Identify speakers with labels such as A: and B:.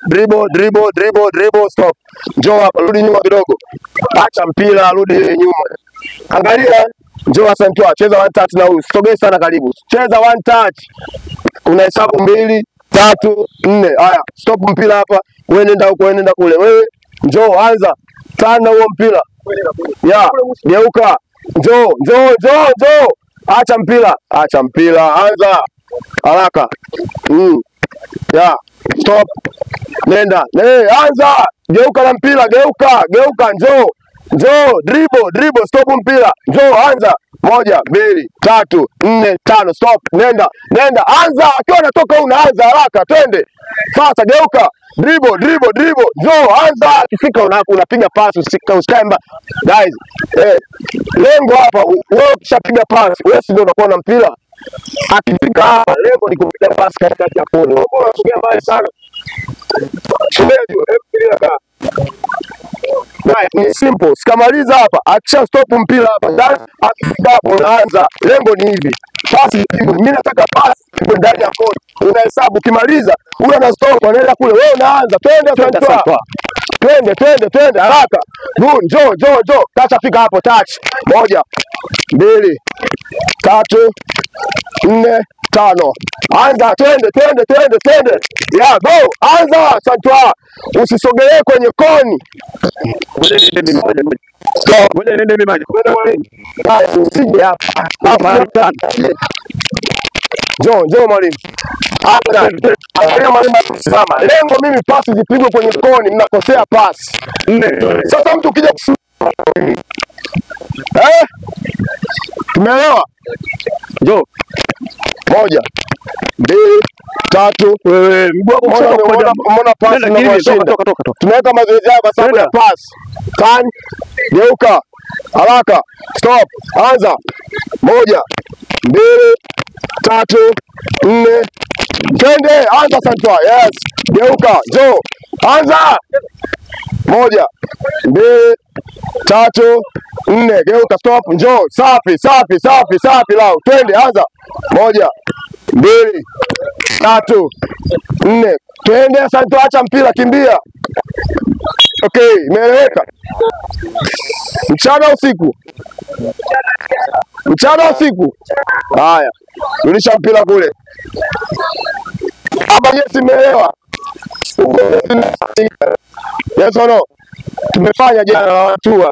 A: dribble, stop. Njoo hapa, rudi nyuma kidogo. Acha mpira, rudi nyuma. Angalia, njoo Santua, cheza one touch na huyu. Sogea sana karibu. Cheza one touch. Unahesabu 2, 3, 4. Haya, stop mpira hapa. Wewe nenda huko, nenda kule. Wewe njoo anza. Tana huo mpira. Ya, geuka. Njoo. Acha mpira. Anza. Haraka. Ya, stop. Nenda. Anza. Geuka na mpira, geuka, njoo, dribble, stop mpira. Njoo, anza. 1, 2, 3, 4, 5, stop. Nenda, anza. Akiwa anatoka unaanza haraka, twende. Sasa geuka. Dribble. Njoo, anza. Akifika unapiga pasi, usikamba. Guys, lengo hapa, wewe ukishapiga pasi, wewe ndio unakuwa na mpira. Akifika hapa, lengo ni kupiga pasi katikati ya kona. Wewe unasogea mbali sana. Ni simple. Sikamaliza hapa, akisha stop mpira hapa, akifika hapo unaanza. Lengo ni hivi. Pasi, mimi nataka pasi ipo ndani ya kona. Unahesabu, ukimaliza, huyo ana stop, anaenda kule. Wewe unaanza. Twende haraka. Njoo. Kacha fika hapo, touch. 1, 2, 3, 4, 5. Anza, twende. Ya, go. Anza, Santua. Usisogelee kwenye koni. Usije hapa. Njoo mwalimu. Lengo mimi pasi zipigwe kwenye koni, mnakosea pasi. Sasa mtu ukija tumeelewa? Njoo. 1, 2, 3. Wewe mbona pasi na tunaweka mazoezi hapa sababu ya pasi. Turn, geuka. Haraka. Stop. Anza. 1, 2, 3, 4. Twende, anza Santua. Yes. Geuka. Njoo. Anza. 1, 2, 3, 4. Geuka, stop. Njoo. Safi lao. Twende, anza. 1, 2, 3, 4. Twende Santua, acha mpira, kimbia. Okay, imeeleweka. Mchana usiku. Haya. Rudisha mpira kule. Hapa yes, imeelewa. Yes or no? Tumefanya jana watu.